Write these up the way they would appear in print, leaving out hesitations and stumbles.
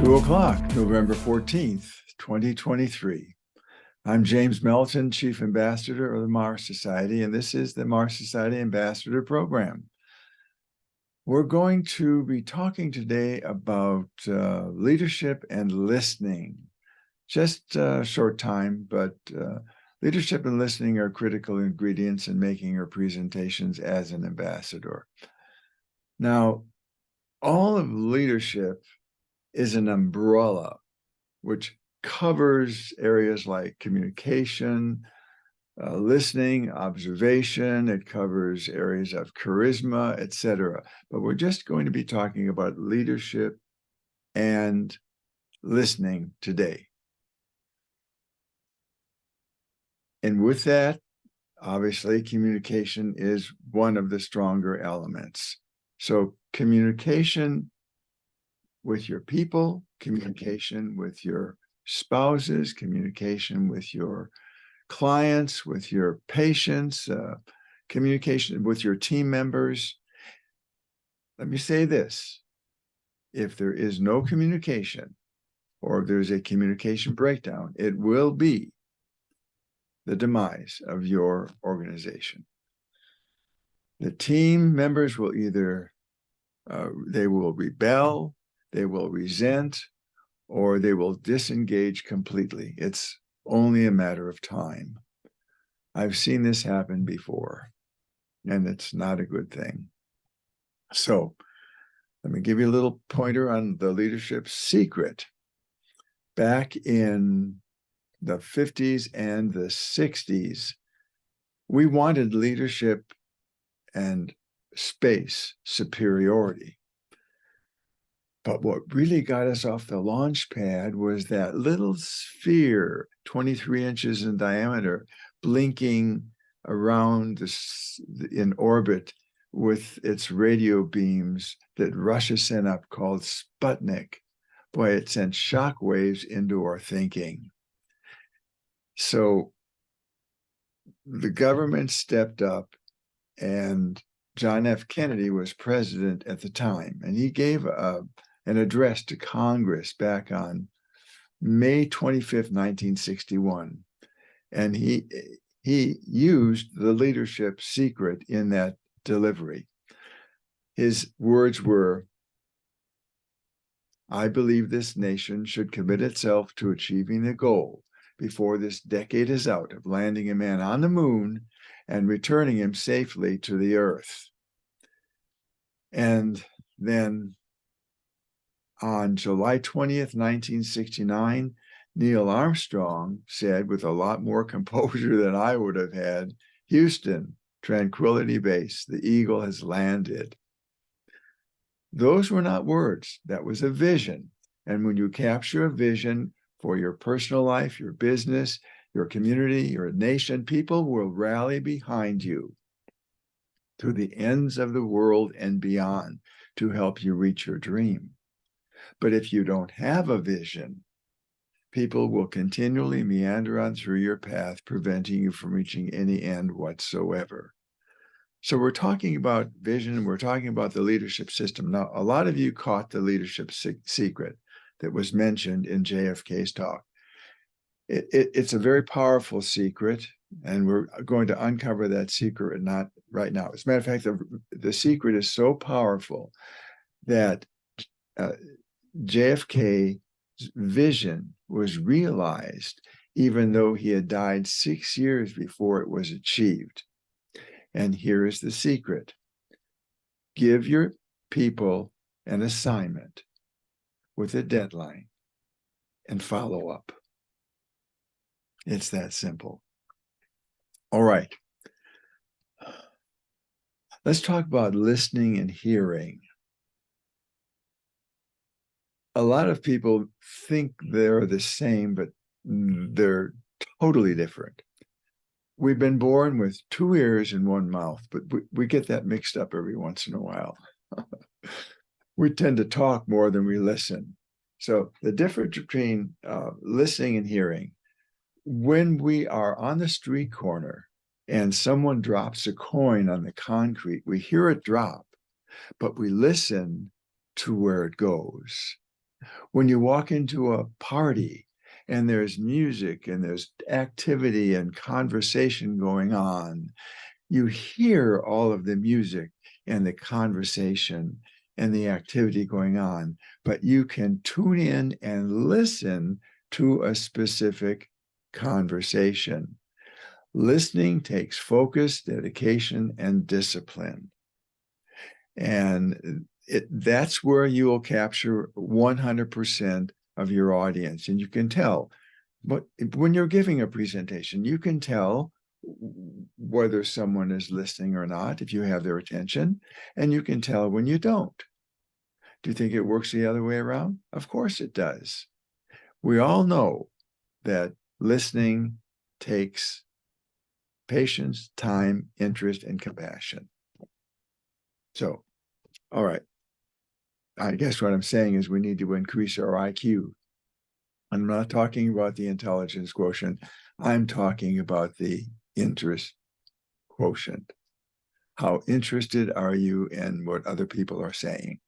2 o'clock, November 14th, 2023. I'm James Melton, Chief Ambassador of the Mars Society, and this is the Mars Society Ambassador Program. We're going to be talking today about leadership and listening. Just a short time, but leadership and listening are critical ingredients in making your presentations as an ambassador. Now, all of leadership is an umbrella which covers areas like communication, listening, observation. It covers areas of charisma, etc. But we're just going to be talking about leadership and listening today. And with that, obviously, communication is one of the stronger elements. So communication with your people, communication with your spouses, communication with your clients, with your patients, communication with your team members. Let me say this. If there is no communication or if there's a communication breakdown, it will be the demise of your organization. The team members will either, they will rebel, they will resent, or they will disengage completely. It's only a matter of time. I've seen this happen before, and it's not a good thing. So let me give you a little pointer on the leadership secret. Back in the 50s and the 60s, we wanted leadership and space superiority. But what really got us off the launch pad was that little sphere, 23 inches in diameter, blinking around in orbit with its radio beams that Russia sent up called Sputnik. Boy, it sent shock waves into our thinking. So the government stepped up, and John F. Kennedy was president at the time, and he gave an address to Congress back on May 25th, 1961. And he used the leadership secret in that delivery. His words were, "I believe this nation should commit itself to achieving the goal before this decade is out of landing a man on the moon and returning him safely to the earth." And then on July 20th, 1969, Neil Armstrong said, with a lot more composure than I would have had, "Houston, Tranquility Base, the Eagle has landed." Those were not words. That was a vision. And when you capture a vision for your personal life, your business, your community, your nation, people will rally behind you to the ends of the world and beyond to help you reach your dream. But if you don't have a vision, people will continually meander on through your path, preventing you from reaching any end whatsoever. So we're talking about vision, we're talking about the leadership system. Now, a lot of you caught the leadership secret that was mentioned in JFK's talk. It's a very powerful secret, and we're going to uncover that secret not right now. As a matter of fact, the secret is so powerful that JFK's vision was realized even though he had died 6 years before it was achieved. And here is the secret. Give your people an assignment with a deadline and follow up. It's that simple. All right. Let's talk about listening and hearing. A lot of people think they're the same, but they're totally different. We've been born with 2 ears and 1 mouth, but we get that mixed up every once in a while. We tend to talk more than we listen. So the difference between listening and hearing, when we are on the street corner and someone drops a coin on the concrete, we hear it drop, but we listen to where it goes. When you walk into a party and there's music and there's activity and conversation going on, you hear all of the music and the conversation and the activity going on, but you can tune in and listen to a specific conversation. Listening takes focus, dedication, and discipline. And that's where you will capture 100% of your audience. And you can tell, but when you're giving a presentation, you can tell whether someone is listening or not if you have their attention, and you can tell when you don't. Do you think it works the other way around? Of course it does. We all know that listening takes patience, time, interest, and compassion. So, all right. I guess what I'm saying is we need to increase our IQ. I'm not talking about the intelligence quotient. I'm talking about the interest quotient. How interested are you in what other people are saying?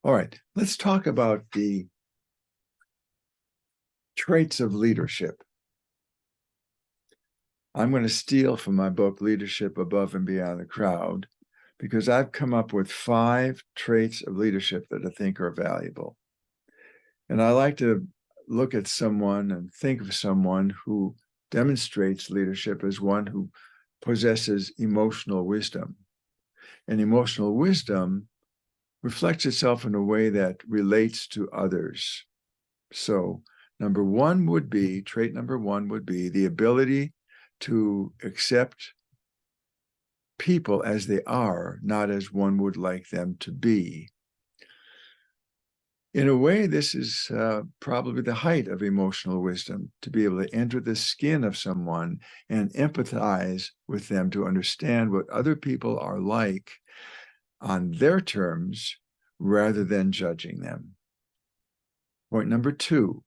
All right, let's talk about the traits of leadership. I'm going to steal from my book, Leadership Above and Beyond the Crowd, because I've come up with 5 traits of leadership that I think are valuable. And I like to look at someone and think of someone who demonstrates leadership as one who possesses emotional wisdom. And emotional wisdom reflects itself in a way that relates to others. So trait number one would be the ability to accept people as they are, not as one would like them to be. In a way, this is probably the height of emotional wisdom, to be able to enter the skin of someone and empathize with them to understand what other people are like on their terms rather than judging them. Point number 2,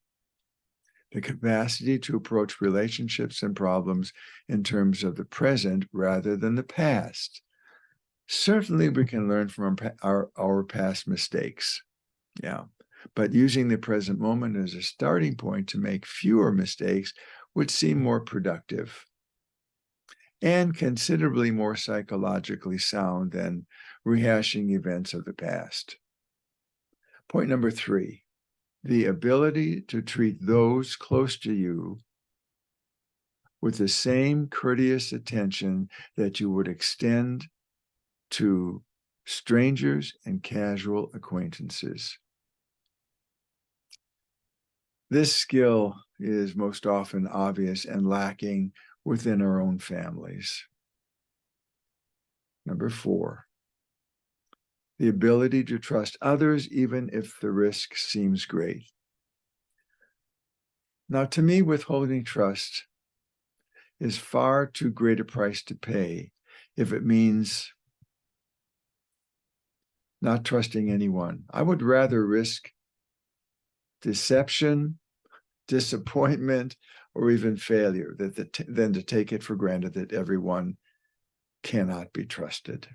the capacity to approach relationships and problems in terms of the present rather than the past. Certainly, we can learn from our past mistakes. Yeah. But using the present moment as a starting point to make fewer mistakes would seem more productive and considerably more psychologically sound than rehashing events of the past. Point number 3, the ability to treat those close to you with the same courteous attention that you would extend to strangers and casual acquaintances. This skill is most often obvious and lacking within our own families. Number 4, the ability to trust others even if the risk seems great. Now, to me, withholding trust is far too great a price to pay if it means not trusting anyone. I would rather risk deception, disappointment, or even failure than to take it for granted that everyone cannot be trusted.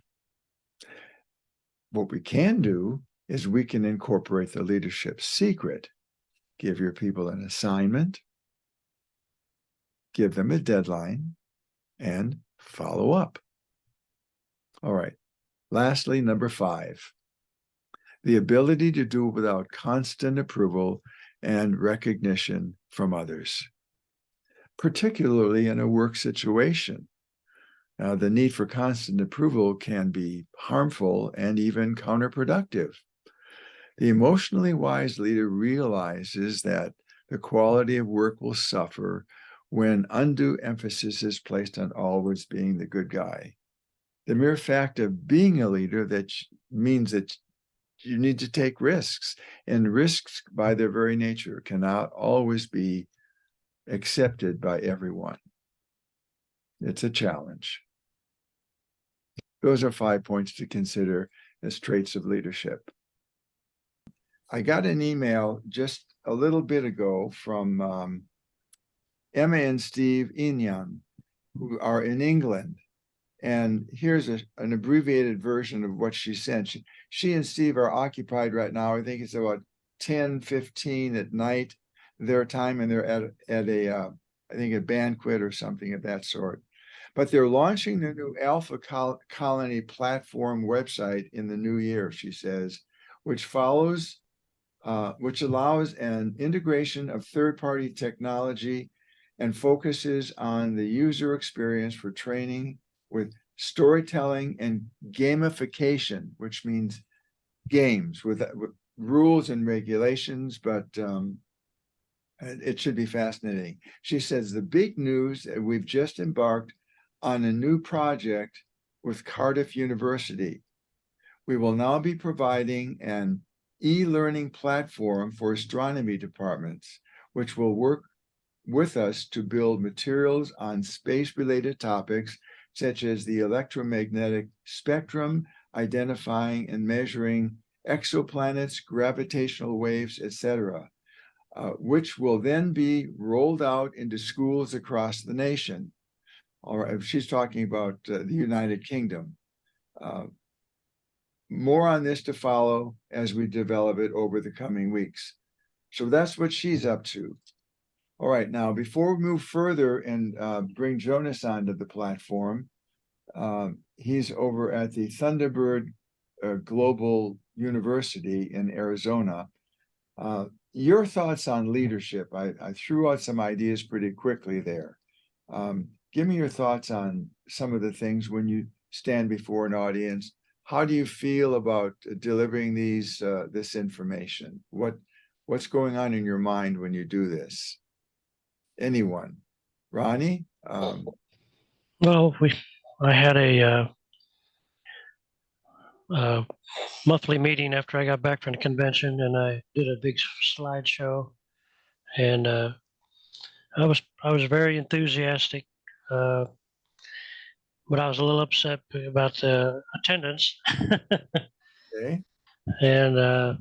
What we can do is we can incorporate the leadership secret. Give your people an assignment, give them a deadline, and follow up. All right. Lastly, number 5, the ability to do it without constant approval and recognition from others, particularly in a work situation. Now, the need for constant approval can be harmful and even counterproductive. The emotionally wise leader realizes that the quality of work will suffer when undue emphasis is placed on always being the good guy. The mere fact of being a leader that means that you need to take risks, and risks by their very nature cannot always be accepted by everyone. It's a challenge. Those are 5 points to consider as traits of leadership. I got an email just a little bit ago from Emma and Steve Inyan, who are in England. And here's an abbreviated version of what she sent. She and Steve are occupied right now. I think it's about 10:15 at night, their time, and they're at a I think a banquet or something of that sort. But they're launching their new Alpha Colony platform website in the new year, she says, which allows an integration of third-party technology and focuses on the user experience for training with storytelling and gamification, which means games with rules and regulations, but it should be fascinating. She says the big news that we've just embarked on a new project with Cardiff University. We will now be providing an e-learning platform for astronomy departments, which will work with us to build materials on space-related topics such as the electromagnetic spectrum, identifying and measuring exoplanets, gravitational waves, etc., which will then be rolled out into schools across the nation. All right, she's talking about the United Kingdom. More on this to follow as we develop it over the coming weeks. So that's what she's up to. All right, now before we move further and bring Jonas onto the platform, he's over at the Thunderbird Global University in Arizona. Your thoughts on leadership? I threw out some ideas pretty quickly there. Give me your thoughts on some of the things when you stand before an audience. How do you feel about delivering this information? What's going on in your mind when you do this? Anyone? Ronnie? Well, I had a monthly meeting after I got back from the convention, and I did a big slideshow, and I was very enthusiastic, but I was a little upset about the attendance. Okay. And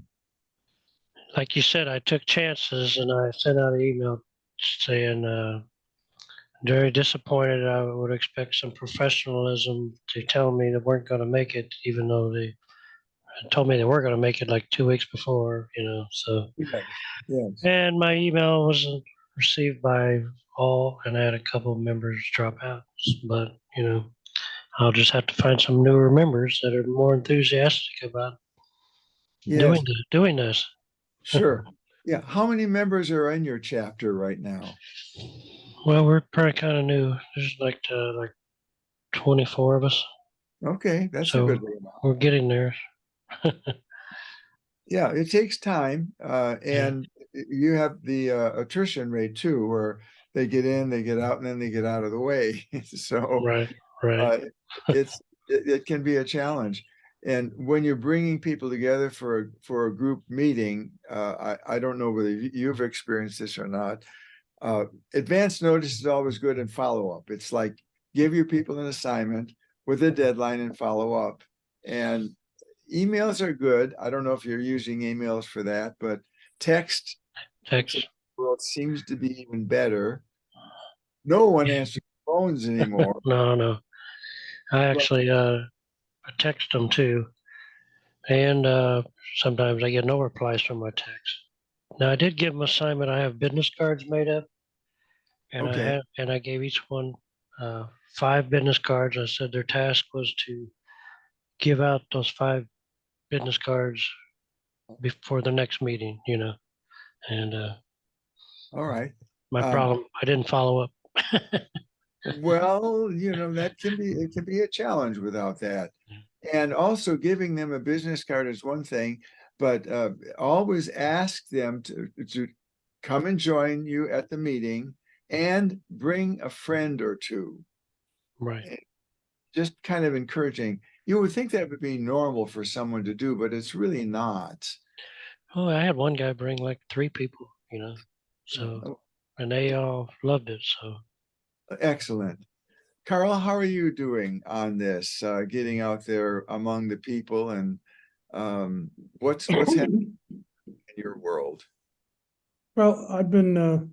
like you said, I took chances, and I sent out an email saying very disappointed. I would expect some professionalism to tell me they weren't going to make it, even though they told me they were going to make it like 2 weeks before, so. Yes. And my email wasn't received by all, and I had a couple of members drop out. But, I'll just have to find some newer members that are more enthusiastic about doing this. Sure. Yeah. How many members are in your chapter right now? Well, we're probably kind of new. There's like 24 of us. Okay, that's So a good amount. we're getting there. Yeah, it takes time, and you have the attrition rate too, where they get in, they get out, and then they get out of the way. So Right. it can be a challenge. And when you're bringing people together for a group meeting, I don't know whether you've experienced this or not. Advance notice is always good, and follow up. It's like give your people an assignment with a deadline and follow up. And emails are good. I don't know if you're using emails for that, but text world seems to be even better. No one answers phones anymore. No. I actually I text them too, and sometimes I get no replies from my text. Now I did give them an assignment. I have business cards made up, and Okay. I gave each one 5 business cards. I said their task was to give out those 5 business cards before the next meeting. And All right. my problem, I didn't follow up. Well, that can be a challenge without that. And also giving them a business card is one thing, but always ask them to come and join you at the meeting and bring a friend or two. Right. Just kind of encouraging. You would think that would be normal for someone to do, but it's really not. Oh, I had one guy bring like 3 people, so, and they all loved it. So Excellent. Carla, how are you doing on this, getting out there among the people, and what's happening in your world? Well, I've been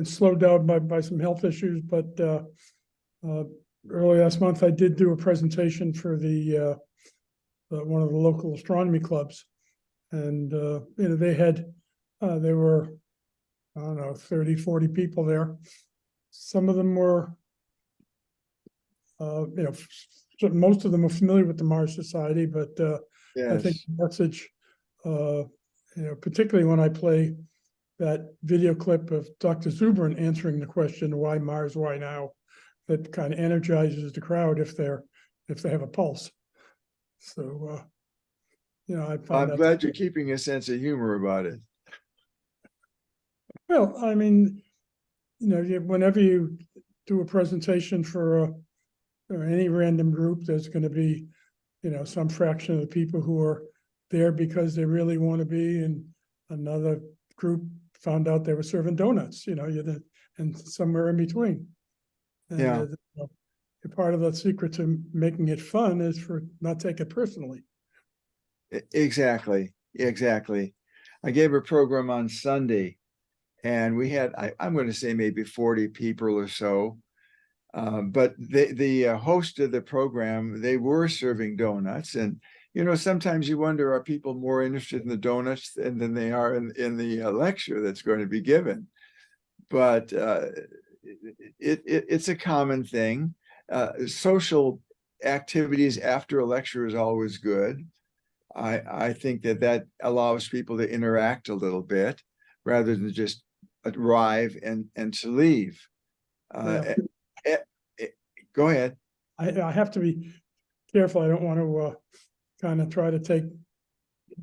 slowed down by some health issues, but early last month I did do a presentation for the one of the local astronomy clubs, And, they had, there were, I don't know, 30, 40 people there. Some of them were, most of them are familiar with the Mars Society, but I think Yes. the message, particularly when I play that video clip of Dr. Zubrin answering the question, why Mars, why now? That kind of energizes the crowd if they have a pulse. So, I find I'm that. glad you're keeping a sense of humor about it. Well, I mean, whenever you do a presentation for or any random group, there's going to be, some fraction of the people who are there because they really want to be, and another group found out they were serving donuts, and somewhere in between. And Yeah. part of the secret to making it fun is for not take it personally. Exactly. I gave a program on Sunday, and we had, I'm going to say maybe 40 people or so. But the host of the program, they were serving donuts. And, sometimes you wonder, are people more interested in the donuts than they are in the lecture that's going to be given? But it's a common thing. Social activities after a lecture is always good. I think that allows people to interact a little bit rather than just arrive and to leave. Yeah. Go ahead. I have to be careful. I don't want to kind of try to take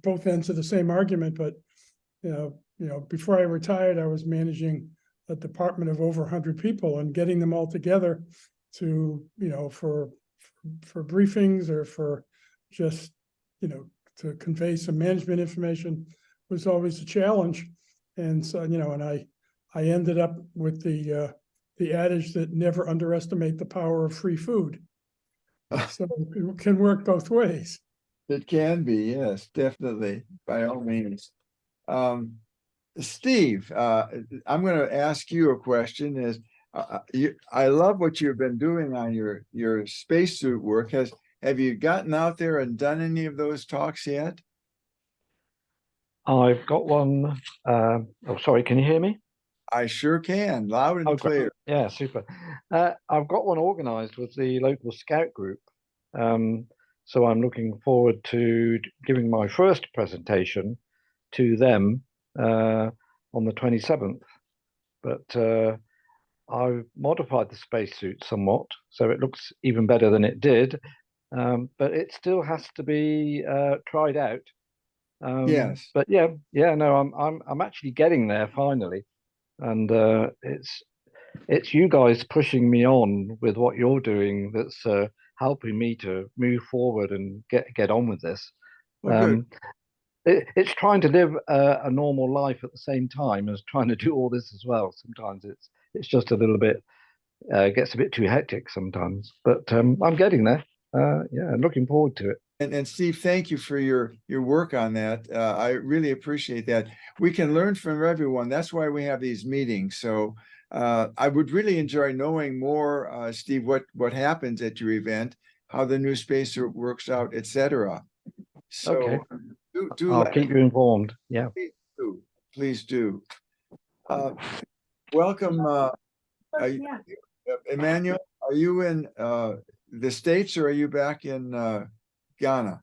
both ends of the same argument, but before I retired, I was managing a department of over 100 people, and getting them all together to, for briefings or for just, to convey some management information was always a challenge. And so, and I ended up with the adage that never underestimate the power of free food. So it can work both ways. It can be, yes, definitely, by all means. Steve, I'm going to ask you a question. I love what you've been doing on your spacesuit work. Have you gotten out there and done any of those talks yet? I've got one. Oh, sorry, can you hear me? I sure can, loud and clear. Yeah, super. I've got one organized with the local scout group. So I'm looking forward to giving my first presentation to them on the 27th. But I've modified the spacesuit somewhat, so it looks even better than it did. But it still has to be tried out. Yes. But no, I'm actually getting there finally, and it's you guys pushing me on with what you're doing that's helping me to move forward and get on with this. Well, good. It's trying to live a normal life at the same time as trying to do all this as well. Sometimes it's just a little bit gets a bit too hectic sometimes, but I'm getting there. Looking forward to it. And Steve, thank you for your work on that. I really appreciate that. We can learn from everyone. That's why we have these meetings. So I would really enjoy knowing more, Steve, what happens at your event, how the new spacesuit works out, etc. So Okay. do I'll keep you informed. Yeah. Please do. Welcome, Emmanuel. Are you in the States, or are you back in Ghana?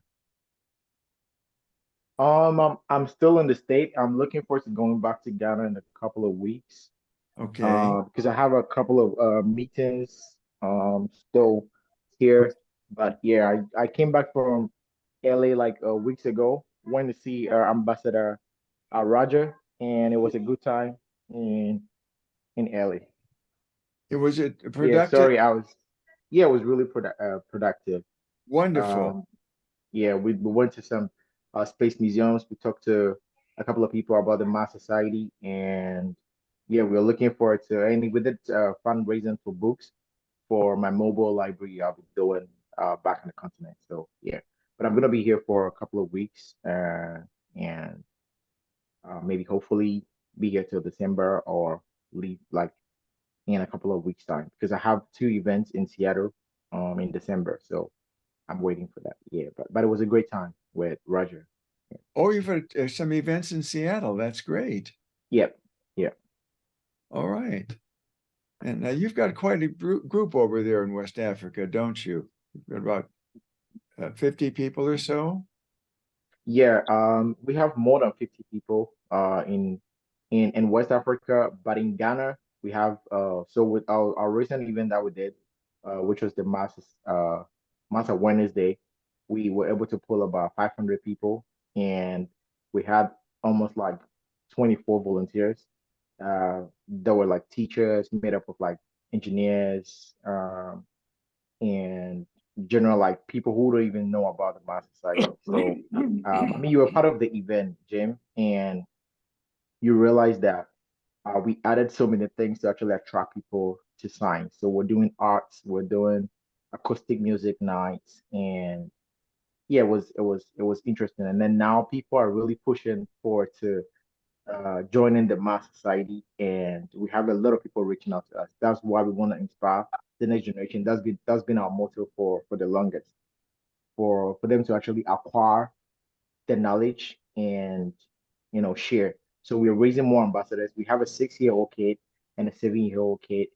I'm still in the state. I'm looking forward to going back to Ghana in a couple of weeks. Okay. Because I have a couple of meetings still here. But yeah, I came back from LA like weeks ago. Went to see Ambassador Roger, and it was a good time in LA. Was it Yeah, productive? sorry, it was really productive. Wonderful. Yeah, we went to some space museums. We talked to a couple of people about the Mars Society, and yeah, we're looking forward to. And we did fundraising for books for my mobile library I'll be doing back on the continent. So yeah, but I'm gonna be here for a couple of weeks, and maybe hopefully be here till December or leave like in a couple of weeks time because I have two events in Seattle in December. So I'm waiting for that. Yeah, but it was a great time with Roger. Oh, you've had some events in Seattle. That's great. Yep. All right. And now you've got quite a group over there in West Africa, don't you? You've got about 50 people or so. Yeah, we have more than 50 people in West Africa, but in Ghana we have so with our recent event that we did, which was the Mass Awareness Day, we were able to pull about 500 people, and we had almost like 24 volunteers. That were like teachers made up of like engineers, and general like people who don't even know about the Mass Society. So I mean, you were part of the event, Jim, and you realize that we added so many things to actually attract people to sign. So we're doing arts, we're doing acoustic music nights, and yeah, it was interesting. And then now people are really pushing forward to joining the Mass Society, and we have a lot of people reaching out to us. That's why we want to inspire the next generation. That's been our motto for the longest, for them to actually acquire the knowledge and share. So we're raising more ambassadors. We have a 6-year-old kid and a 7-year-old kid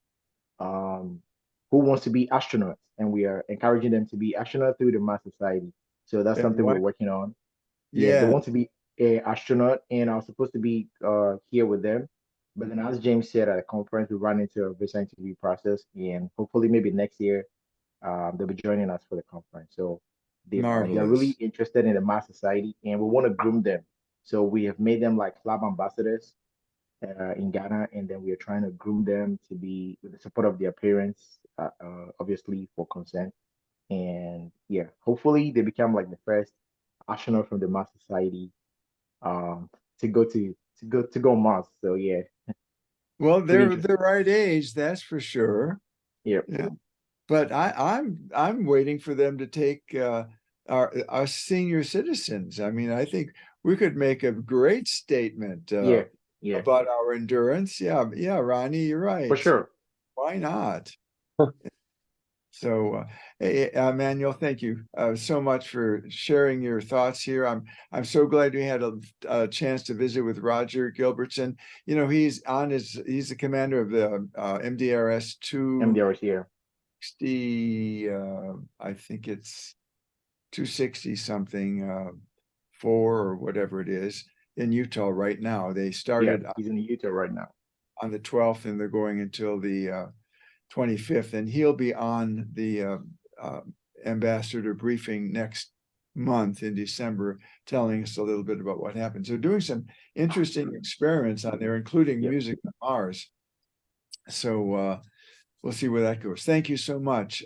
who wants to be astronauts, and we are encouraging them to be astronauts through the Mass Society. So that's something we're working on. Yeah, they Yeah. want to be a astronaut, and I was supposed to be here with them. But then, as James said at a conference, we ran into a visa interview process, and hopefully, maybe next year, they'll be joining us for the conference. So they're really Marvelous. interested in the Mass Society, and we want to groom them. So we have made them like club ambassadors in Ghana, and then we are trying to groom them to be with the support of their parents, obviously for consent. And yeah, hopefully they become like the first astronaut from the Mars Society um, to go Mars. So yeah, Well, pretty they're interesting. the right age, that's for sure. Yeah, Yeah. But I'm waiting for them to take our senior citizens. I mean, I think we could make a great statement yeah, yeah, about our endurance. Yeah, Ronnie, you're for right. sure. Why not? So, Manuel, thank you so much for sharing your thoughts here. I'm so glad we had a chance to visit with Roger Gilbertson. You know, he's the commander of the MDRS MDR is here. 260. I think it's 260 something 4 or whatever it is in Utah right now. They Yeah, started he's in Utah right now. on the 12th and they're going until the 25th, and he'll be on the ambassador briefing next month in December, telling us a little bit about what happened. So doing some interesting experiments on there, including Yep. music on Mars. So we'll see where that goes. Thank you so much.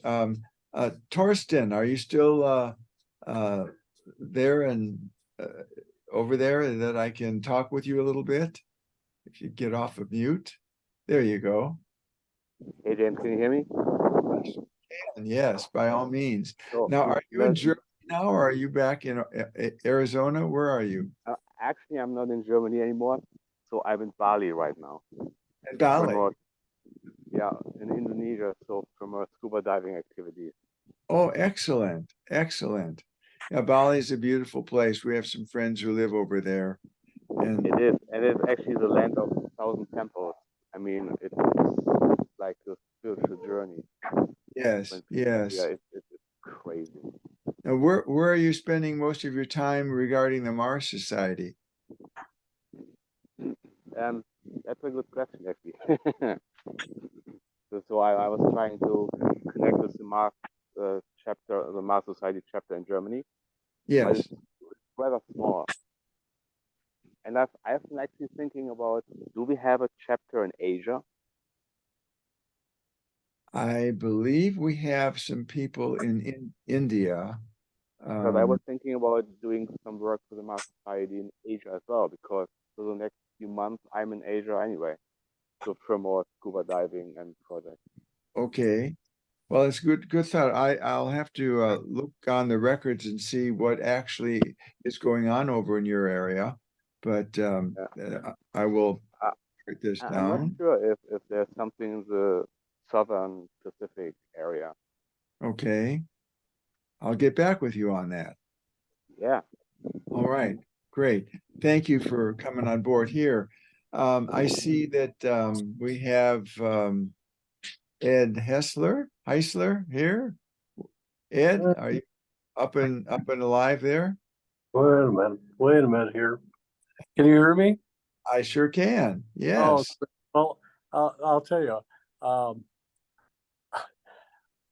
Torsten, are you still there and over there that I can talk with you a little bit? If you get off of mute, there you go. Hey James, can you hear me? And yes, by all means. So, Now, are you in no, Germany now, or are you back in Arizona? Where are you? actually, I'm not in Germany anymore. So I'm in Bali right now. In Bali. Yeah, in Indonesia. So from a scuba diving activity. Oh, excellent, excellent. Yeah, Bali is a beautiful place. We have some friends who live over there, and It is, and it's actually the land of 1,000 temples. I mean, it's like a spiritual journey. yes, When yes. it's crazy. Now, where are you spending most of your time regarding the Mars Society? That's a good question, actually. So I was trying to connect with the Mars chapter, the Mars Society chapter in Germany, but Yes, it's rather small. And I've been actually thinking about, do we have a chapter in Asia? I believe we have some people in India. Because I was thinking about doing some work for the Mars Society in Asia as well, because for the next few months I'm in Asia anyway to promote scuba diving and projects. Okay. Well, it's good thought. I'll have to look on the records and see what actually is going on over in your area, but I will Uh, write this I'm not down. sure if there's something in the southern Pacific area. Okay. I'll get back with you on that. Yeah. All right. Great. Thank you for coming on board here. I see that we have Ed Heisler here. Ed, are you up and alive there? Wait a minute here. Can you hear me? I sure can. Oh, Yes. well, I'll tell you,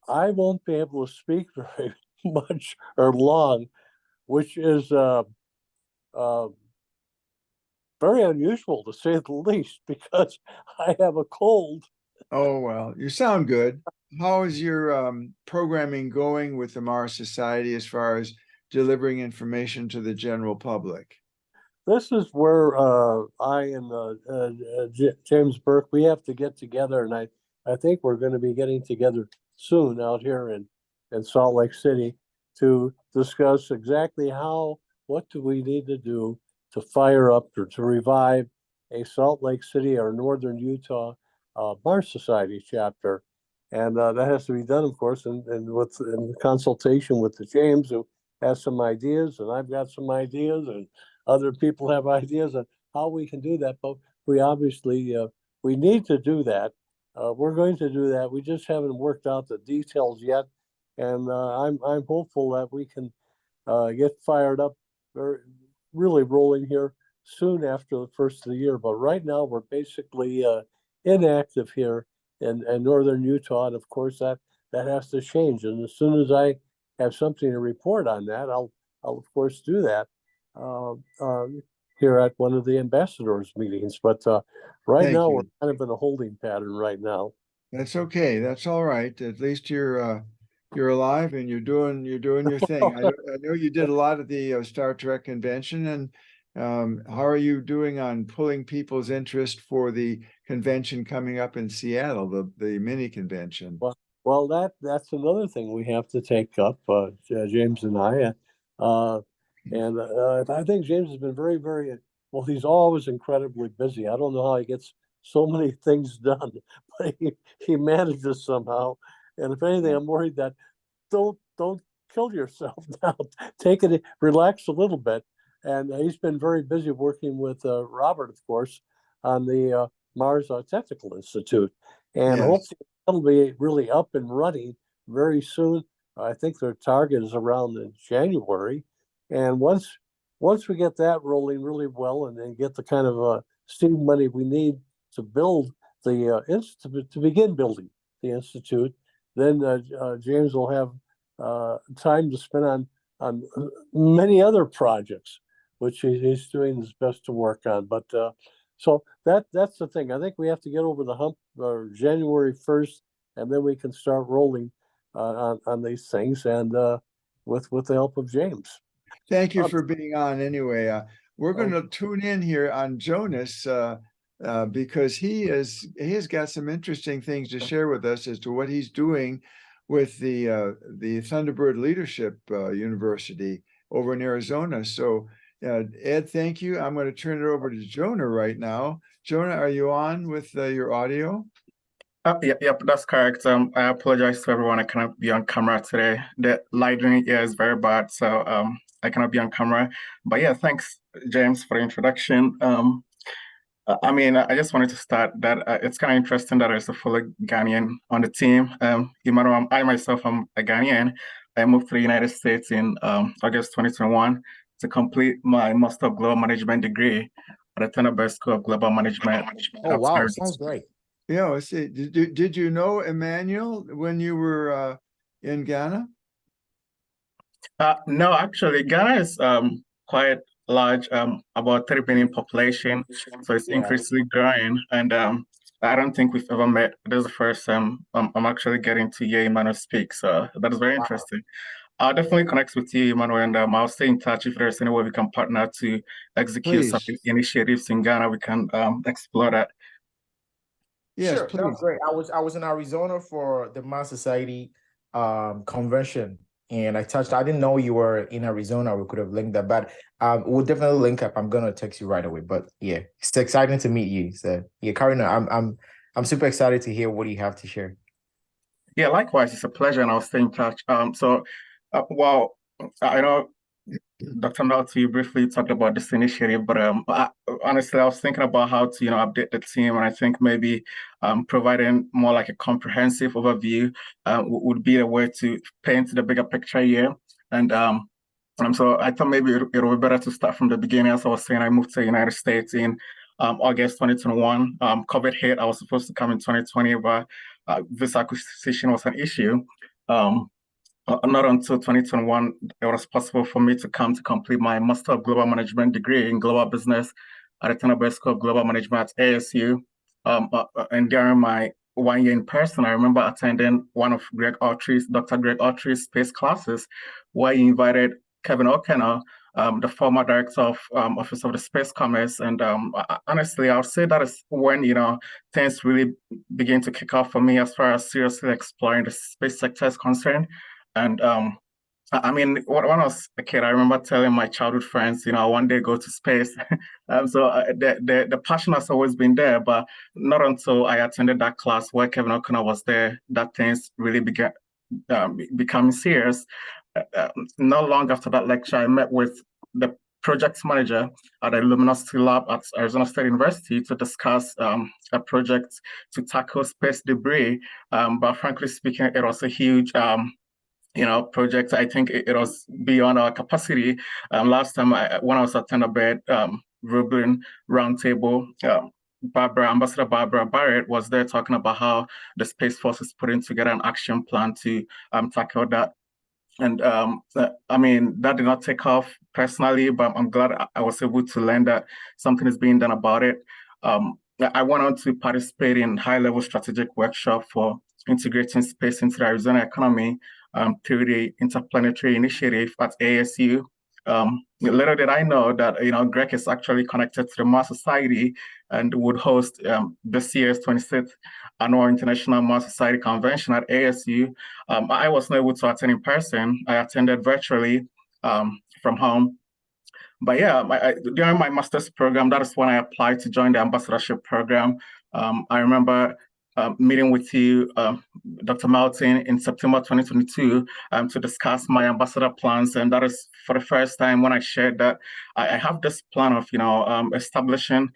I won't be able to speak very much or long, which is very unusual to say the least, because I have a cold. Oh, well, you sound good. How is your programming going with the Mars Society as far as delivering information to the general public? This is where I and James Burke, we have to get together, and I think we're going to be getting together soon out here in Salt Lake City to discuss exactly what do we need to do to fire up or to revive a Salt Lake City or Northern Utah Mars Society chapter. And that has to be done, of course, in consultation with the James, who has some ideas, and I've got some ideas, and other people have ideas on how we can do that. But we obviously, we need to do that. We're going to do that. We just haven't worked out the details yet. And I'm hopeful that we can get fired up, really rolling here soon after the first of the year. But right now we're basically inactive here in Northern Utah. And of course that has to change. And as soon as I have something to report on that, I'll of course do that here at one of the ambassadors meetings. But right Thank now you. we're kind of in a holding pattern right now. That's okay. That's all right. At least you're alive and you're doing your thing. I know you did a lot of the Star Trek convention, and how are you doing on pulling people's interest for the convention coming up in Seattle, the mini convention? Well, that's another thing we have to take up, James and I. And I think James has been very, very well. He's always incredibly busy. I don't know how he gets so many things done, but he manages somehow. And if anything, I'm worried that don't kill yourself now. Take it, relax a little bit. And he's been very busy working with Robert, of course, on the Mars Technical Institute, and Yes. hopefully that'll be really up and running very soon. I think their target is around in January, and once we get that rolling really well, and then get the kind of seed money we need to build the institute, to begin building the institute, then James will have time to spend on many other projects, which he's doing his best to work on. But so that's the thing. I think we have to get over the hump January 1st, and then we can start rolling on these things, and with the help of James. Thank you for being on anyway. We're going to tune in here on Jonas because he has got some interesting things to share with us as to what he's doing with the Thunderbird Leadership University over in Arizona. So Ed, thank you. I'm going to turn it over to Jonah right now. Jonah, are you on with your audio? Yep, that's correct. I apologize to everyone. I cannot be on camera today. The lighting here is very bad, so I cannot be on camera. But yeah, thanks, James, for the introduction. I mean, I just wanted to start that it's kind of interesting that there's a full Ghanaian on the team. Emmanuel, I myself am a Ghanaian. I moved to the United States in August 2021 to complete my Master of Global Management degree at the Thunderbird School of Global Management. Oh, wow, sounds great. Yeah, let's see. Did you know Emmanuel when you were in Ghana? No, actually, Ghana is quite large, about 30 million population, so it's increasingly growing. And I don't think we've ever met. This is the first time I'm actually getting to hear Emmanuel speak, so that is very interesting. I'll definitely connect with you, Emmanuel, and I'll stay in touch if there's any way we can partner to execute some initiatives in Ghana. We can explore that. Yes, sure, that was great. I was in Arizona for the Mars Society convention, and I didn't know you were in Arizona. We could have linked that, but we'll definitely link up. I'm gonna text you right away. But yeah, it's exciting to meet you. So yeah, Karina, I'm super excited to hear what you have to share. Yeah, likewise, it's a pleasure, and I'll stay in touch. Well, I know Dr. Melton, you briefly talked about this initiative, but honestly, I was thinking about how to, update the team, and I think maybe providing more like a comprehensive overview would be a way to paint the bigger picture here. And so I thought maybe it would be better to start from the beginning. As I was saying, I moved to the United States in August 2021. COVID hit. I was supposed to come in 2020, but visa acquisition was an issue. Not until 2021 it was possible for me to come to complete my Master of Global Management degree in Global Business at the Tanner School of Global Management at ASU. And during my 1 year in person, I remember attending one of Dr. Greg Autry's space classes, where he invited Kevin O'Connor, the former director of Office of the Space Commerce. And honestly, I would say that is when, things really begin to kick off for me as far as seriously exploring the space sector is concerned. And I mean, when I was a kid, I remember telling my childhood friends, one day go to space. So the passion has always been there, but not until I attended that class where Kevin O'Connor was there that things really began becoming serious. Not long after that lecture, I met with the project manager at the Luminosity Lab at Arizona State University to discuss a project to tackle space debris. But frankly speaking, it was a huge project. I think it was beyond our capacity. Last time when I was at Thunderbird Rubin Roundtable, Ambassador Barbara Barrett was there talking about how the Space Force is putting together an action plan to tackle that. And I mean, that did not take off personally, but I'm glad I was able to learn that something is being done about it. I went on to participate in high-level strategic workshop for integrating space into the Arizona economy through the Interplanetary Initiative at ASU. Little did I know that Greg is actually connected to the Mars Society and would host this year's 26th Annual International Mars Society Convention at ASU. I was not able to attend in person. I attended virtually from home. But yeah, during my master's program, that is when I applied to join the ambassadorship program. I remember meeting with you, Dr. Melton, in September 2022 to discuss my ambassador plans. And that is for the first time when I shared that I have this plan of, establishing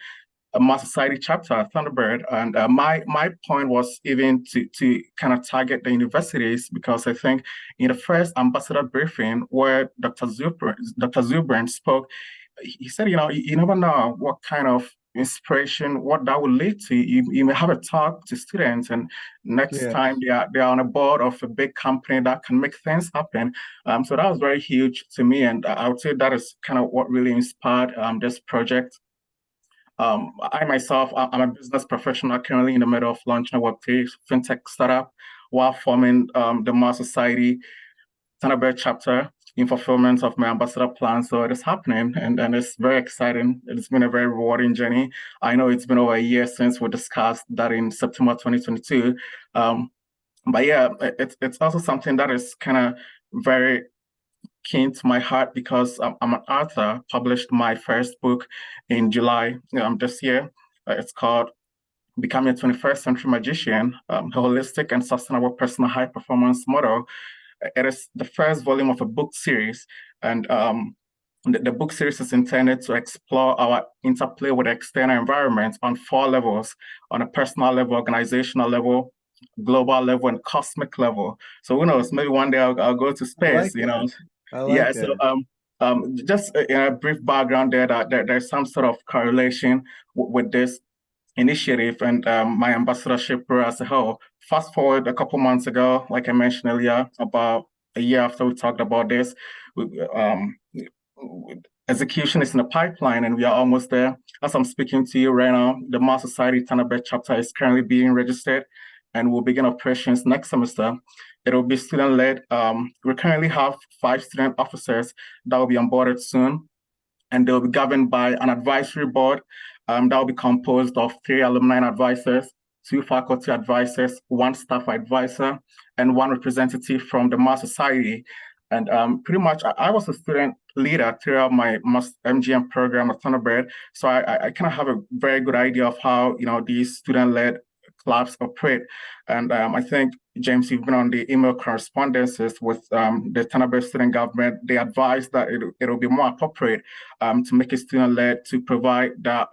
a Mars Society chapter at Thunderbird. And my point was even to kind of target the universities, because I think in the first ambassador briefing where Dr. Zubrin spoke, he said, you never know what kind of inspiration, what that will lead to. You may have a talk to students, and next time they are on a board of a big company that can make things happen. So that was very huge to me, and I would say that is kind of what really inspired this project. I myself, I'm a business professional currently in the middle of launching a Web3 fintech startup while forming the Mars Society Thunderbird chapter in fulfillment of my ambassador plan. So it is happening, and it's very exciting. It's been a very rewarding journey. I know it's been over a year since we discussed that in September 2022. But yeah, it's also something that is kind of very keen to my heart, because I'm an author. Published my first book in July this year. It's called Becoming a 21st Century Magician, a holistic and sustainable personal high performance model. It is the first volume of a book series, and the book series is intended to explore our interplay with the external environment on 4 levels: on a personal level, organizational level, global level, and cosmic level. So who knows, maybe one day I'll go to space, I like that. So just a brief background there, that there's some sort of correlation with this initiative and my ambassadorship as a whole. Fast forward a couple months ago, like I mentioned earlier, about a year after we talked about this, execution is in the pipeline, and we are almost there. As I'm speaking to you right now, the Mars Society Thunderbird chapter is currently being registered and will begin operations next semester. It will be student-led. We currently have 5 student officers that will be onboarded soon, and they'll be governed by an advisory board that will be composed of 3 alumni advisors, 2 faculty advisors, 1 staff advisor, and 1 representative from the Mars Society. And pretty much, I was a student leader throughout my MGM program at Thunderbird, so I kind of have a very good idea of how these student-led clubs operate. And I think James, you've been on the email correspondences with the Thunderbird student government. They advise that it'll be more appropriate to make it student-led, to provide that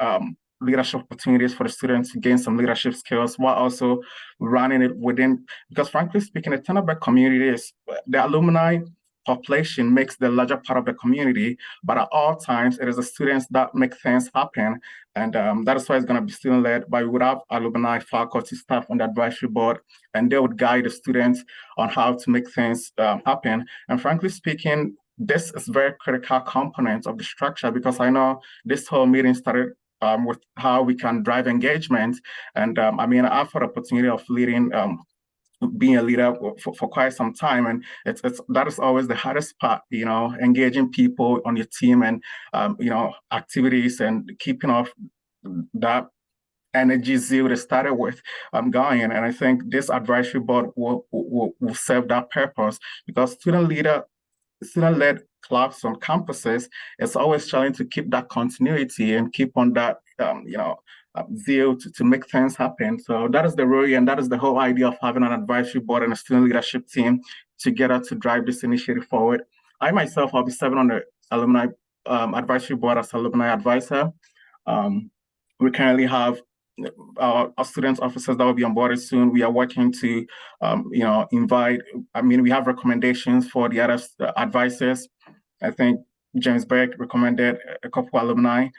leadership opportunities for the students to gain some leadership skills while also running it within, because frankly speaking, the Thunderbird community is, the alumni population makes the larger part of the community, but at all times it is the students that make things happen. And that is why it's going to be student-led, but we would have alumni, faculty, staff on the advisory board, and they would guide the students on how to make things happen. And frankly speaking, this is a very critical component of the structure, because I know this whole meeting started with how we can drive engagement. And I mean, I've had the opportunity of leading, being a leader for quite some time, and it's that is always the hardest part, you know, engaging people on your team and you know, activities and keeping off that energy zeal they started with going. And I think this advisory board will serve that purpose, because student-led clubs on campuses, it's always challenging to keep that continuity and keep on that you know, zeal to make things happen. So that is the role, and that is the whole idea of having an advisory board and a student leadership team together to drive this initiative forward. I myself, I'll be serving on the alumni advisory board as alumni advisor. We currently have our students officers that will be onboarded soon. We are working to you know, invite, I mean, we have recommendations for the other advisors. I think James Burke recommended a couple alumni.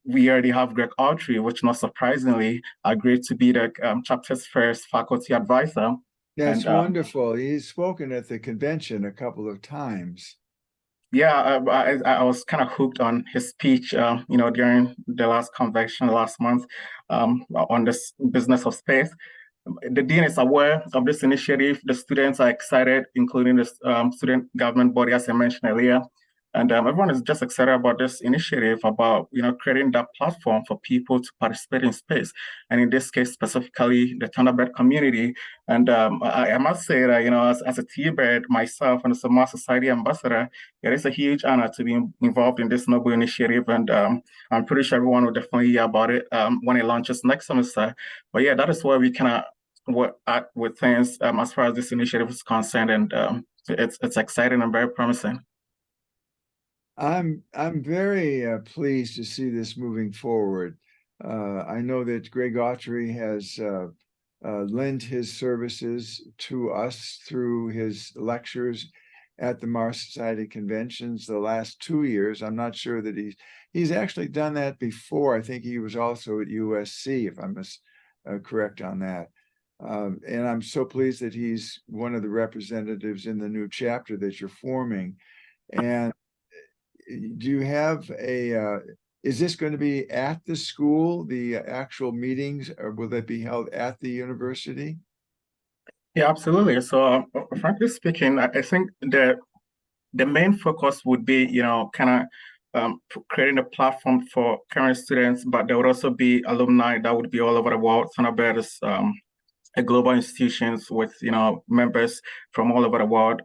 We already have Greg Autry, which not surprisingly agreed to be the chapter's first faculty advisor. That's wonderful. He's spoken at the convention a couple of times. Yeah, I was kind of hooked on his speech, you know, during the last convention last month on this business of space. The dean is aware of this initiative. The students are excited, including the student government body, as I mentioned earlier. And everyone is just excited about this initiative, about, you know, creating that platform for people to participate in space. And in this case, specifically the Thunderbird community. And I must say that, you know, as a T-Bird myself and as a Mars Society ambassador, it is a huge honor to be involved in this noble initiative. And I'm pretty sure everyone will definitely hear about it when it launches next semester. But yeah, that is where we kind of work at with things as far as this initiative is concerned. And it's exciting and very promising. I'm very pleased to see this moving forward. I know that Greg Autry has lent his services to us through his lectures at the Mars Society conventions the last 2 years. I'm not sure that he's actually done that before. I think he was also at USC, if I'm correct on that. And I'm so pleased that he's one of the representatives in the new chapter that you're forming. And do you have is this going to be at the school, the actual meetings, or will they be held at the university? Yeah, absolutely. So frankly speaking, I think the main focus would be, you know, kind of creating a platform for current students, but there would also be alumni that would be all over the world. Thunderbird is a global institutions with, you know, members from all over the world.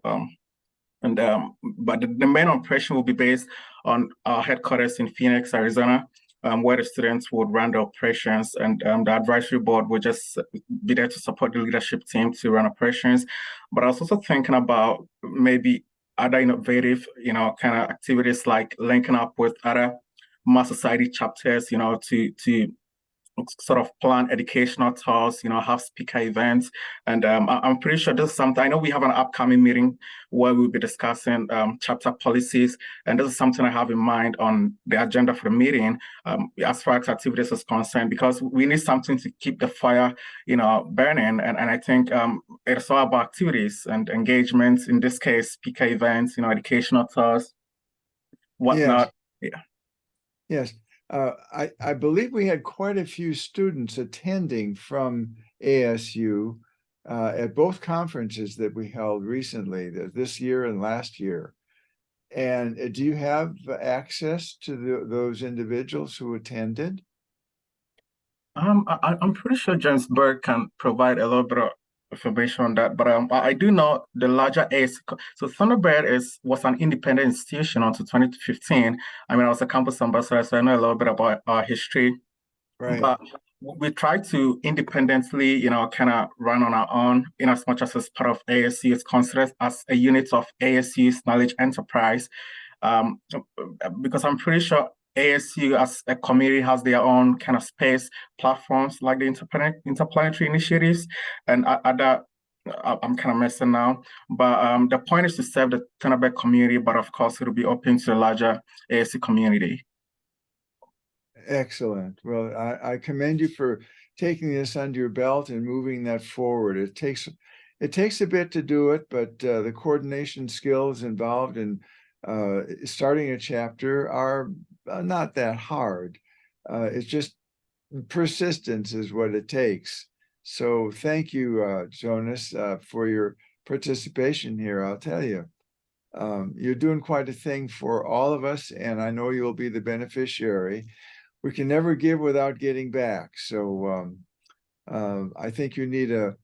But the main operation will be based on our headquarters in Phoenix, Arizona, where the students would run the operations, and the advisory board would just be there to support the leadership team to run operations. But I was also thinking about maybe other innovative, you know, kind of activities, like linking up with other Mars Society chapters, you know, to sort of plan educational tours, you know, have speaker events. And I'm pretty sure this is something, I know we have an upcoming meeting where we'll be discussing chapter policies. And this is something I have in mind on the agenda for the meeting as far as activities is concerned, because we need something to keep the fire, you know, burning. And I think it's all about activities and engagements, in this case, speaker events, you know, educational tours, whatnot. Yes. Yeah. Yes. I believe we had quite a few students attending from ASU at both conferences that we held recently, this year and last year. And do you have access to those individuals who attended? I'm pretty sure James Burke can provide a little bit of information on that, but I do know the larger ASU. So Thunderbird was an independent institution until 2015. I mean, I was a campus ambassador, so I know a little bit about our history. Right. But we try to independently, kind of run on our own in as much as part of ASU. It's considered as a unit of ASU's knowledge enterprise. Because I'm pretty sure ASU as a community has their own kind of space platforms like the interplanetary initiatives and other. I'm kind of messing now, but the point is to serve the Tenabek community, but of course it'll be open to the larger ASU community. Excellent. Well, I commend you for taking this under your belt and moving that forward. It takes a bit to do it, but the coordination skills involved in starting a chapter are not that hard. It's just persistence is what it takes. So thank you, Jonas, for your participation here. I'll tell you, you're doing quite a thing for all of us, and I know you'll be the beneficiary. We can never give without getting back. So I think you need a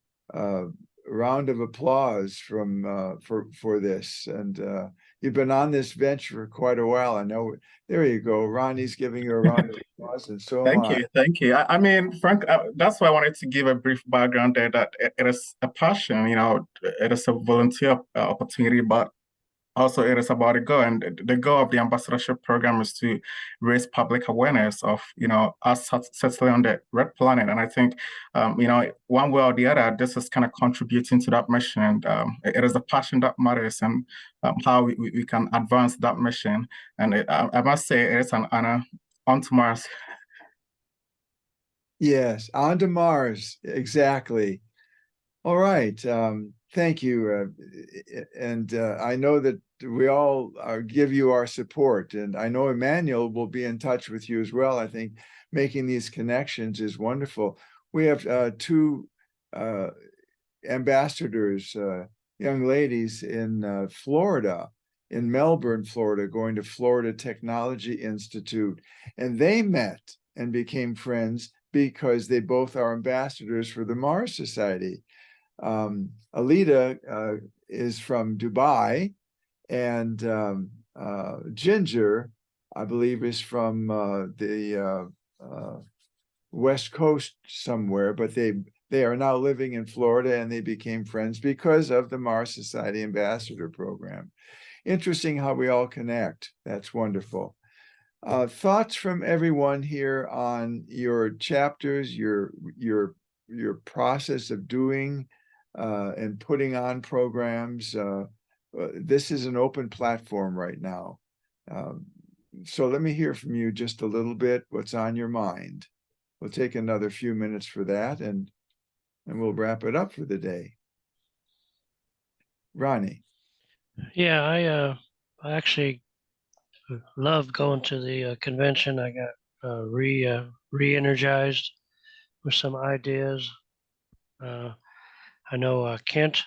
round of applause for this. And you've been on this venture for quite a while. I know. There you go. Ronnie's giving you a round of applause, and so am I. Thank you. I mean, Frank, that's why I wanted to give a brief background there. That it is a passion. It is a volunteer opportunity, but also it is about a goal, and the goal of the ambassadorship program is to raise public awareness of us settling on the red planet. And I think one way or the other, this is kind of contributing to that mission. And it is the passion that matters, and how we can advance that mission. And I must say, it is an honor. On to Mars. Yes, on to Mars. Exactly. All right. Thank you. And I know that we all give you our support. And I know Emmanuel will be in touch with you as well. I think making these connections is wonderful. We have two ambassadors, young ladies in Florida, in Melbourne, Florida, going to Florida Technology Institute. And they met and became friends because they both are ambassadors for the Mars Society. Alita is from Dubai, and Ginger, I believe, is from the West Coast somewhere, but they are now living in Florida, and they became friends because of the Mars Society Ambassador Program. Interesting how we all connect. That's wonderful. Thoughts from everyone here on your chapters, your process of doing and putting on programs. This is an open platform right now. So let me hear from you just a little bit, what's on your mind. We'll take another few minutes for that, and we'll wrap it up for the day. Ronnie. Yeah, I actually loved going to the convention. I got re-energized with some ideas. I know Kent,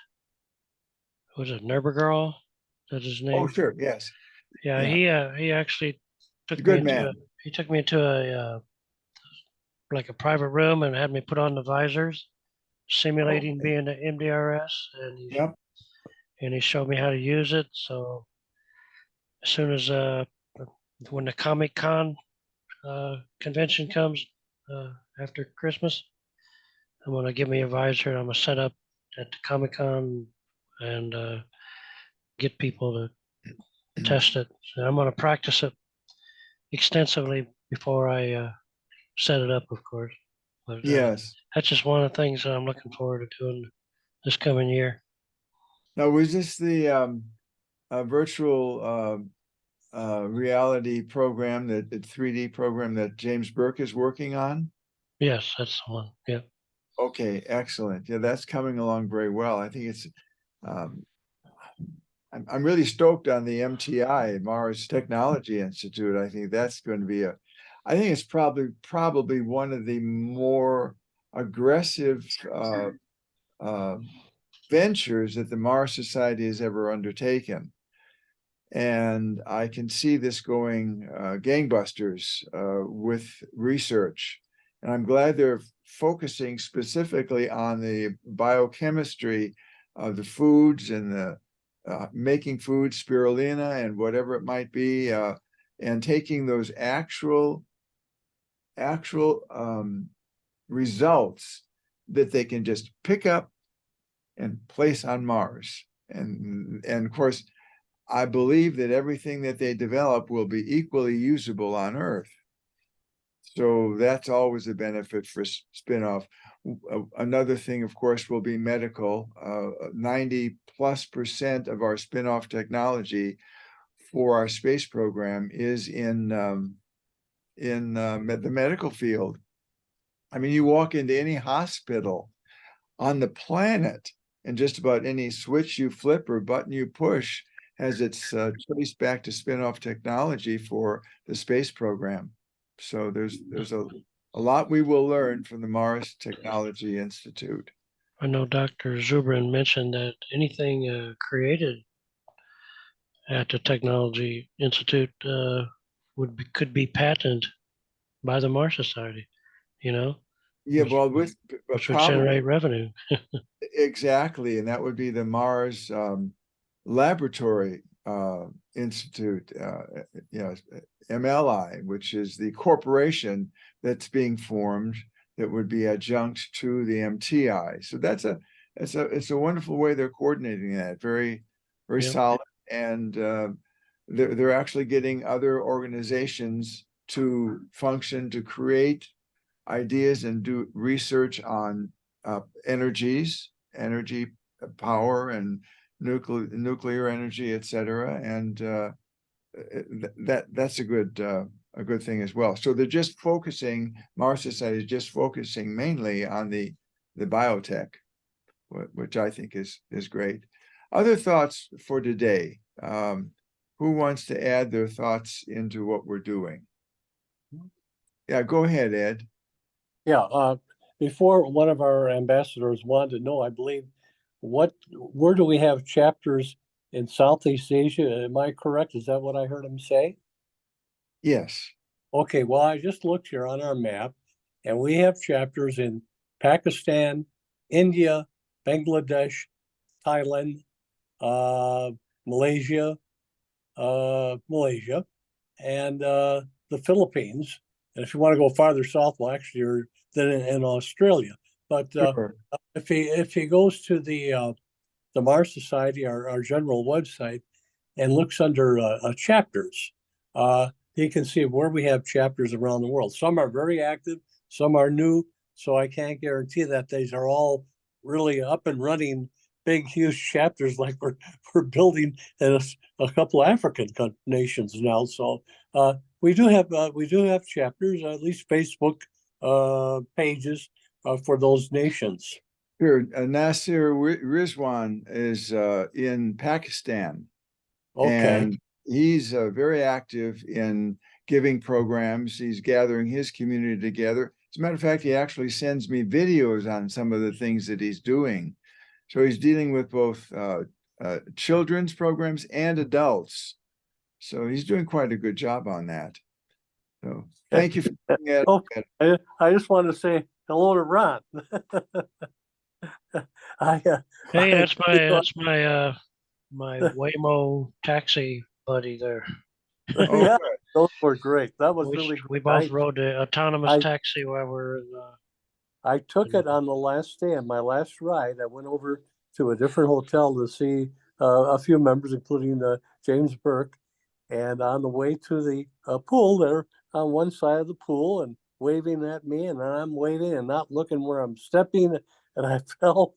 was it Nerbergerl? Is that his name? Oh, sure, yes. Yeah, he actually took Good me man. into a like a private room and had me put on the visors, simulating Okay. being an MDRS, and he showed me how to use it. So as soon as when the Comic-Con convention comes after Christmas, I'm gonna give me a visor and I'm gonna set up at the Comic-Con and get people to test it. So I'm gonna practice it extensively before I set it up, of course. But Yes. that's just one of the things that I'm looking forward to doing this coming year. Now, was this the virtual reality program, that 3D program that James Burke is working on? Yes, that's the one. Yeah. Okay, excellent. Yeah, that's coming along very well. I think it's I'm really stoked on the MTI, Mars Technology Institute. I think that's going to be I think it's probably one of the more aggressive ventures that the Mars Society has ever undertaken. And I can see this going gangbusters with research. And I'm glad they're focusing specifically on the biochemistry of the foods and the making food, spirulina and whatever it might be, and taking those actual results that they can just pick up and place on Mars. And of course, I believe that everything that they develop will be equally usable on Earth. So that's always a benefit for spinoff. Another thing, of course, will be medical. 90+% of our spinoff technology for our space program is in the medical field. I mean, you walk into any hospital on the planet, and just about any switch you flip or button you push has its traced back to spinoff technology for the space program. So there's a lot we will learn from the Mars Technology Institute. I know Dr. Zubrin mentioned that anything created at the Technology Institute could be patented by the Mars Society, you know, Yeah, which, well, which would probably generate revenue. exactly, and that would be the Mars Laboratory Institute, MLI, which is the corporation that's being formed that would be adjunct to the MTI. So it's a wonderful way they're coordinating that. Very Yep. solid, and they're actually getting other organizations to function to create ideas and do research on energy power and nuclear energy, etc. And that's a good thing as well. So they're just focusing, Mars Society is just focusing mainly on the biotech, which I think is great. Other thoughts for today? Who wants to add their thoughts into what we're doing? Yeah, go ahead, Ed. Yeah, before one of our ambassadors wanted to know, I believe, where do we have chapters in Southeast Asia? Am I correct? Is that what I heard him say? Yes. Okay, well, I just looked here on our map, and we have chapters in Pakistan, India, Bangladesh, Thailand, Malaysia, and the Philippines. And if you want to go farther south, well, actually, you're then in Australia. But Sure. if he goes to the Mars Society, our general website, and looks under chapters, he can see where we have chapters around the world. Some are very active, some are new. So I can't guarantee that these are all really up and running, big, huge chapters like we're building in a couple of African nations now. So we do have chapters, at least Facebook pages for those nations. Sure. Nasir Rizwan is in Pakistan. Okay. And he's very active in giving programs. He's gathering his community together. As a matter of fact, he actually sends me videos on some of the things that he's doing. So he's dealing with both children's programs and adults. So he's doing quite a good job on that. So thank you for doing that. Okay. I just wanted to say hello to Ron. Hey, that's my Waymo taxi buddy there. Oh, yeah, good. those were great. That was really We great. both rode the autonomous taxi while we were in. I took it on the last day, on my last ride. I went over to a different hotel to see a few members, including James Burke. And on the way to the pool, they're on one side of the pool and waving at me, and I'm waving and not looking where I'm stepping. And I fell,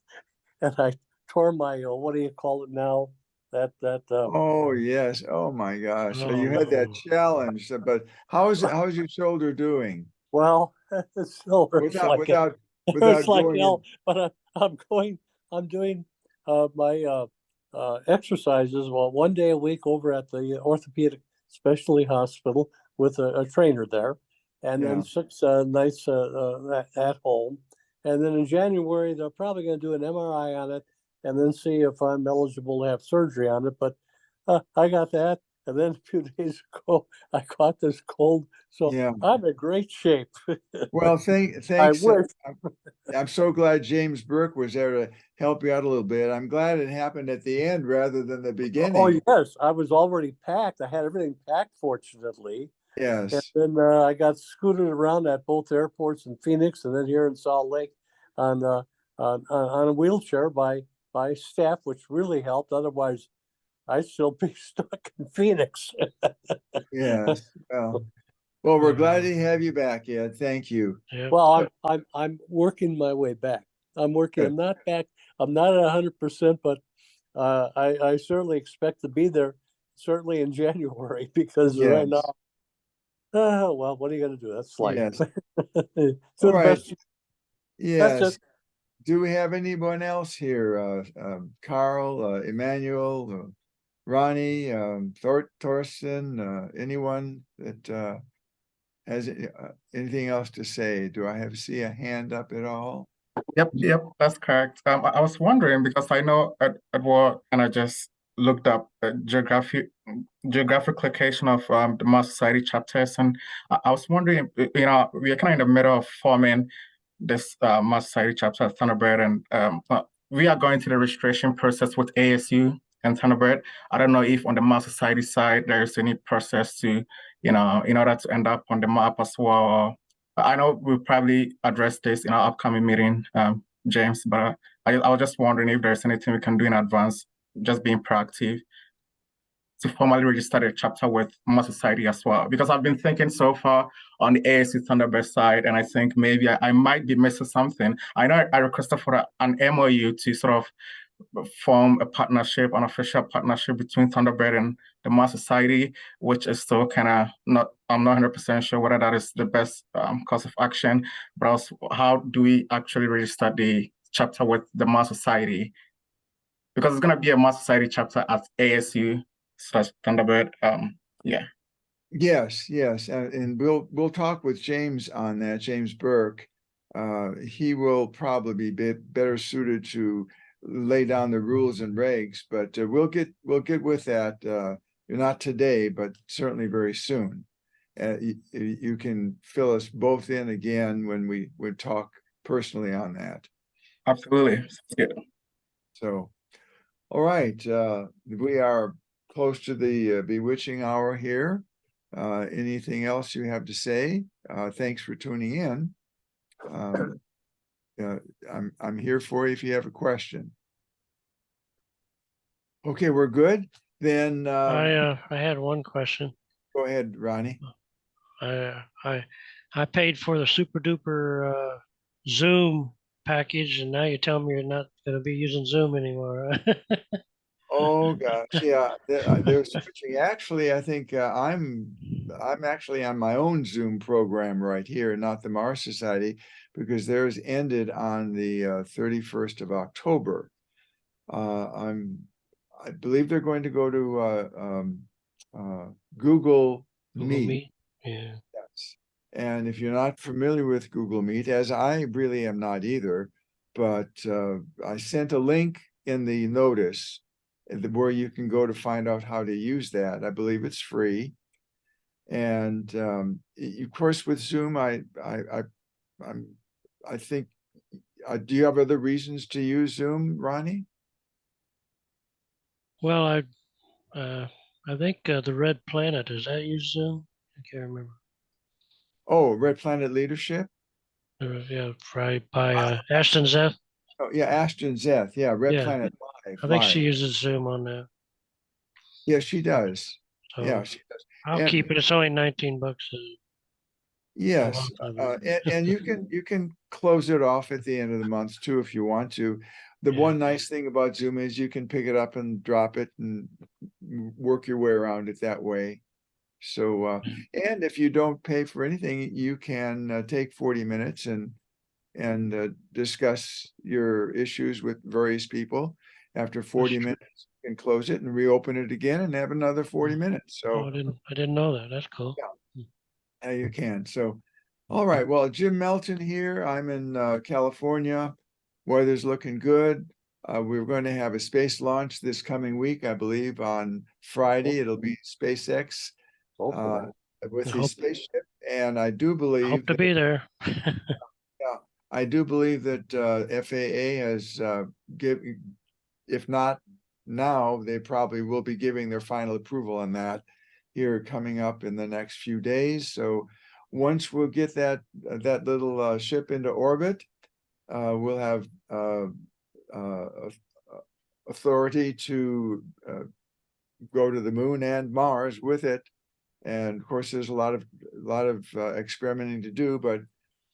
and I tore my what do you call it now? Oh yes. Oh my gosh. So Oh, you had that no. challenge, but how's your shoulder doing? Well, it still hurts Without it's like going hell, but I'm doing my exercises, well, one day a week over at the orthopedic specialty hospital with a trainer there, and Yeah. then 6 nights at home. And then in January, they're probably going to do an MRI on it and then see if I'm eligible to have surgery on it. But I got that. And then a few days ago, I caught this cold. So Yeah. I'm in great shape. Well, I thanks. wish. I'm so glad James Burke was there to help you out a little bit. I'm glad it happened at the end rather than the Oh, beginning. yes. I was already packed. I had everything packed, fortunately. And Yes. then I got scooted around at both airports in Phoenix and then here in Salt Lake on on a wheelchair by staff, which really helped. Otherwise, I'd still be stuck in Phoenix. Yes. Well, we're glad to have you back, Ed. Thank you. Yeah. Well, I'm working my way back. I'm working. Good. I'm not back. I'm not at 100%, but I certainly expect to be there. Certainly in January, because right Yes. now, well, what are you going to do? That's life. Yes. Do All the right. best. That's Yes. it. Do we have anyone else here? Carl, Emmanuel, Ronnie, Thorsten, anyone that has anything else to say? Do I see a hand up at all? Yep, that's correct. I was wondering because I know Edward kind of just looked up the geographic location of the Mars Society chapters, and I was wondering, we are kind of in the middle of forming this Mars Society chapter at Thunderbird, and we are going through the registration process with ASU and Thunderbird. I don't know if on the Mars Society side there is any process to, in order to end up on the map as well. I know we'll probably address this in our upcoming meeting, James, but I was just wondering if there's anything we can do in advance, just being proactive to formally register the chapter with Mars Society as well. Because I've been thinking so far on the ASC Thunderbird side, and I think maybe I might be missing something. I know I requested for an MOU to sort of form a partnership, an official partnership between Thunderbird and the Mars Society, which is still kind of I'm not 100% sure whether that is the best course of action, but also how do we actually register the chapter with the Mars Society? Because it's going to be a Mars Society chapter at ASU/Thunderbird. Yeah. Yes, and we'll talk with James on that, James Burke. He will probably be better suited to lay down the rules and regs, but we'll get with that. Not today, but certainly very soon. You can fill us both in again when we would talk personally on that. Absolutely. Yeah. So, all right, we are close to the bewitching hour here. Anything else you have to say? Thanks for tuning in. I'm here for you if you have a question. Okay, we're good. Then I had one question. go ahead, Ronnie. I paid for the super duper Zoom package, and now you tell me you're not going to be using Zoom anymore. Oh gosh, yeah, they're switching. Actually, I think I'm actually on my own Zoom program right here, not the Mars Society, because theirs ended on the 31st of October. I believe they're going to go to Google Meet. Yeah. Yes. And if you're not familiar with Google Meet, as I really am not either, but I sent a link in the notice where you can go to find out how to use that. I believe it's free. And of course, with Zoom, I think, do you have other reasons to use Zoom, Ronnie? Well, I think the Red Planet, does that use Zoom? I can't remember. Oh, Red Planet Leadership? Yeah, by Ashton Zeth. Oh, yeah, Ashton Zeth. Yeah, Red Yeah. Planet Live. I think she uses Zoom on that. Yeah, she does. So Yeah, she does. I'll And- keep it. It's only $19. Yes, and you can close it off at the end of the month too if you want to. The Yeah. one nice thing about Zoom is you can pick it up and drop it and work your way around it that way. So, and if you don't pay for anything, you can take 40 minutes and discuss your issues with various people. After 40 minutes, you can close it and reopen it again and have another 40 minutes. So I didn't know that. That's cool. yeah, you can. So, all right. Well, Jim Melton here. I'm in California. Weather's looking good. We're going to have a space launch this coming week, I believe, on Friday. It'll be SpaceX with the spaceship, and I do believe Hope to be there. I do believe that FAA has if not now, they probably will be giving their final approval on that here coming up in the next few days. So once we'll get that little ship into orbit, we'll have authority to go to the moon and Mars with it. And of course, there's a lot of experimenting to do, but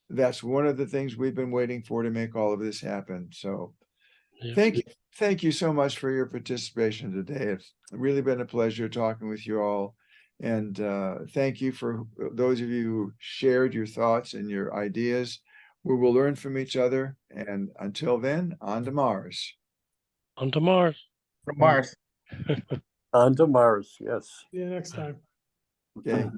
that's one of the things we've been waiting for to make all of this happen. So Yeah. thank you so much for your participation today. It's really been a pleasure talking with you all. And thank you for those of you who shared your thoughts and your ideas. We will learn from each other. And until then, on to Mars. On to Mars. From Mars. On to Mars, yes. See you next time. Okay.